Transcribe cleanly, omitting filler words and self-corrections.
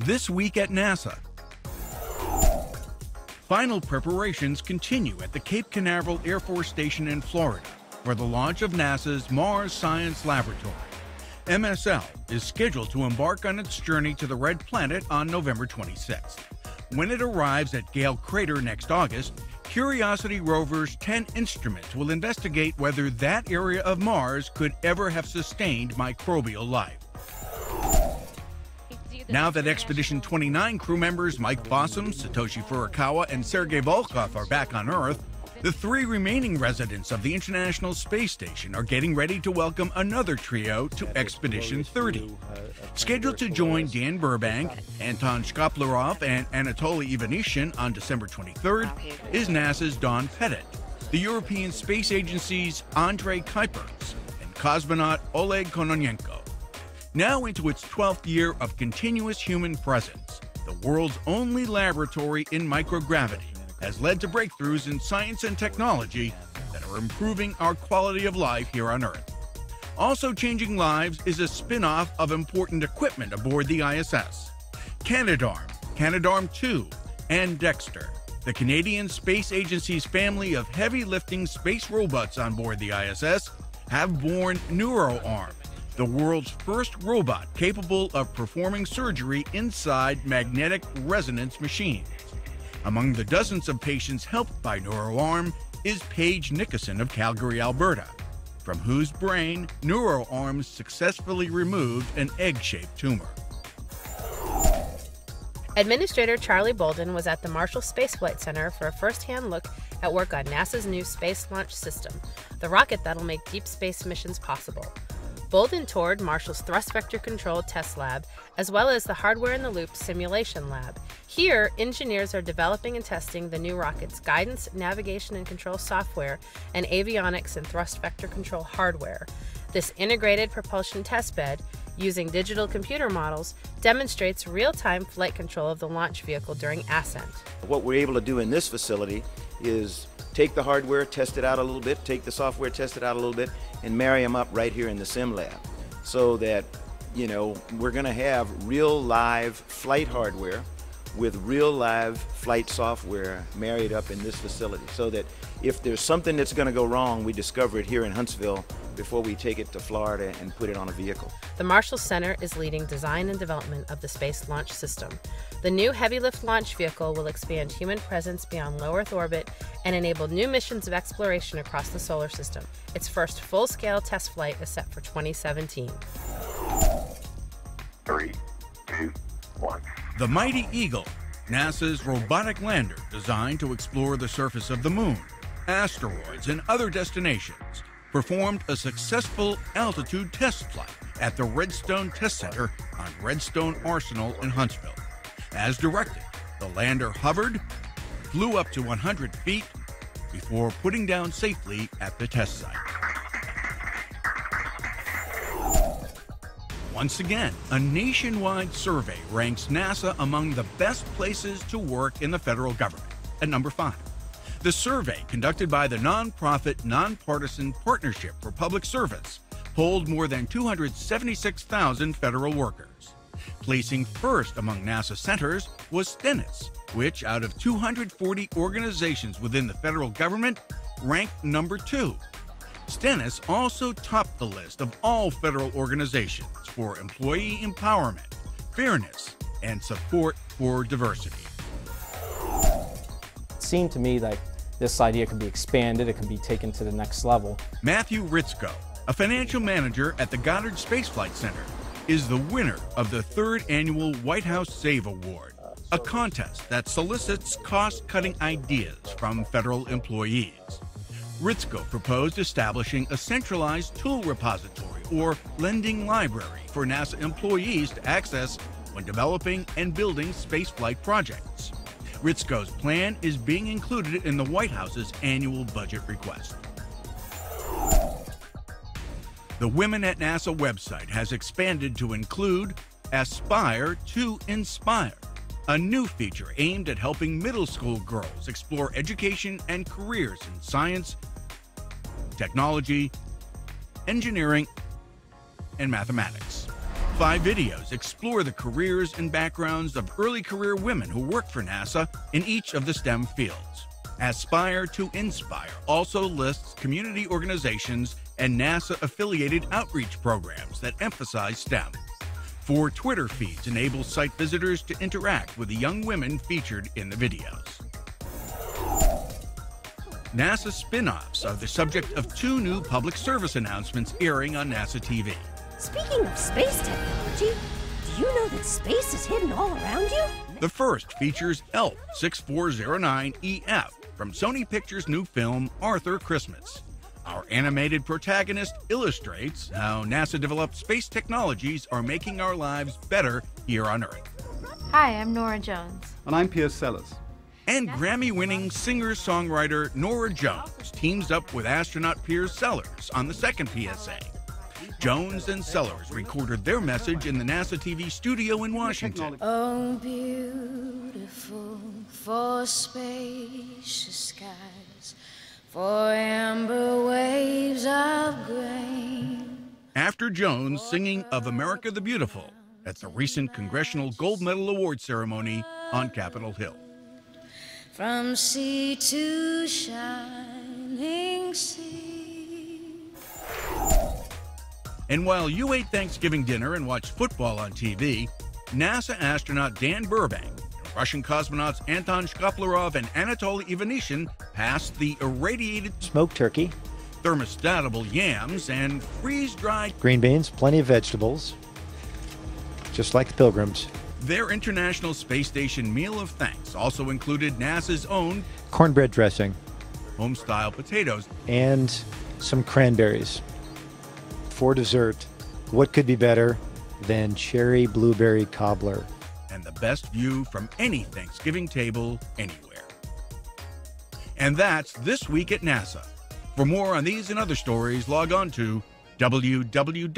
This week at NASA. Final preparations continue at the Cape Canaveral Air Force Station in Florida for the launch of NASA's Mars Science Laboratory. MSL is scheduled to embark on its journey to the Red Planet on November 26th. When it arrives at Gale Crater next August, Curiosity rover's 10 instruments will investigate whether that area of Mars could ever have sustained microbial life. Now that Expedition 29 crew members Mike Fossum, Satoshi Furukawa, and Sergei Volkov are back on Earth, the 3 remaining residents of the International Space Station are getting ready to welcome another trio to Expedition 30. Scheduled to join Dan Burbank, Anton Shkaplerov, and Anatoly Ivanishin on December 23rd is NASA's Don Pettit, the European Space Agency's Andrei Kuipers, and cosmonaut Oleg Kononenko. Now into its 12th year of continuous human presence, the world's only laboratory in microgravity has led to breakthroughs in science and technology that are improving our quality of life here on Earth. Also changing lives is a spin-off of important equipment aboard the ISS. Canadarm, Canadarm2, and Dexter, the Canadian Space Agency's family of heavy-lifting space robots on board the ISS, have born NeuroArm, the world's first robot capable of performing surgery inside magnetic resonance machines. Among the dozens of patients helped by NeuroArm is Paige Nickerson of Calgary, Alberta, from whose brain NeuroArm successfully removed an egg-shaped tumor. Administrator Charlie Bolden was at the Marshall Space Flight Center for a first-hand look at work on NASA's new Space Launch System, the rocket that'll make deep space missions possible. Bolden toured Marshall's Thrust Vector Control Test Lab, as well as the Hardware-in-the-Loop Simulation Lab. Here, engineers are developing and testing the new rocket's guidance, navigation and control software, and avionics and thrust vector control hardware. This integrated propulsion testbed, using digital computer models, demonstrates real-time flight control of the launch vehicle during ascent. What we're able to do in this facility is take the hardware, test it out a little bit, take the software, test it out a little bit, and marry them up right here in the sim lab, so that, we're going to have real live flight hardware with real live flight software married up in this facility, so that if there's something that's going to go wrong, we discover it here in Huntsville before we take it to Florida and put it on a vehicle. The Marshall Center is leading design and development of the Space Launch System. The new heavy-lift launch vehicle will expand human presence beyond low Earth orbit and enable new missions of exploration across the solar system. Its first full-scale test flight is set for 2017. 3, 2, 1. The Mighty Eagle, NASA's robotic lander designed to explore the surface of the moon, asteroids, and other destinations, performed a successful altitude test flight at the Redstone Test Center on Redstone Arsenal in Huntsville. As directed, the lander hovered, flew up to 100 feet before putting down safely at the test site. Once again, a nationwide survey ranks NASA among the best places to work in the federal government, at number 5. The survey, conducted by the nonprofit Nonpartisan Partnership for Public Service, polled more than 276,000 federal workers. Placing first among NASA centers was Stennis, which, out of 240 organizations within the federal government, ranked number 2. Stennis also topped the list of all federal organizations for employee empowerment, fairness, and support for diversity. It seemed to me that this idea could be expanded, it could be taken to the next level. Matthew Ritzko, a financial manager at the Goddard Space Flight Center, is the winner of the 3rd annual White House Save Award, a contest that solicits cost-cutting ideas from federal employees. Ritzko proposed establishing a centralized tool repository or lending library for NASA employees to access when developing and building spaceflight projects. Ritzko's plan is being included in the White House's annual budget request. The Women at NASA website has expanded to include Aspire to Inspire, a new feature aimed at helping middle school girls explore education and careers in science, technology, engineering, and mathematics. 5 videos explore the careers and backgrounds of early career women who work for NASA in each of the STEM fields. Aspire to Inspire also lists community organizations and NASA-affiliated outreach programs that emphasize STEM. 4 Twitter feeds enable site visitors to interact with the young women featured in the videos. NASA spin-offs are the subject of 2 new public service announcements airing on NASA TV. Speaking of space technology, do you know that space is hidden all around you? The first features ELF 6409EF from Sony Pictures' new film Arthur Christmas. Our animated protagonist illustrates how NASA-developed space technologies are making our lives better here on Earth. Hi, I'm Nora Jones. And I'm Piers Sellers. And Grammy-winning singer-songwriter Nora Jones teams up with astronaut Piers Sellers on the second PSA. Jones and Sellers recorded their message in the NASA TV studio in Washington. Oh, beautiful for spacious skies, for amber waves of grain. After Jones singing of America the Beautiful at the recent Congressional Gold Medal Award ceremony on Capitol Hill. From sea to shining sea. And while you ate Thanksgiving dinner and watched football on TV, NASA astronaut Dan Burbank and Russian cosmonauts Anton Shkaplerov and Anatoly Ivanishin passed the irradiated smoked turkey, thermostatable yams, and freeze-dried green beans, plenty of vegetables, just like the Pilgrims. Their International Space Station meal of thanks also included NASA's own cornbread dressing, home-style potatoes, and some cranberries. For dessert, what could be better than cherry blueberry cobbler? And the best view from any Thanksgiving table anywhere. And that's This Week at NASA. For more on these and other stories, log on to www.nasa.gov.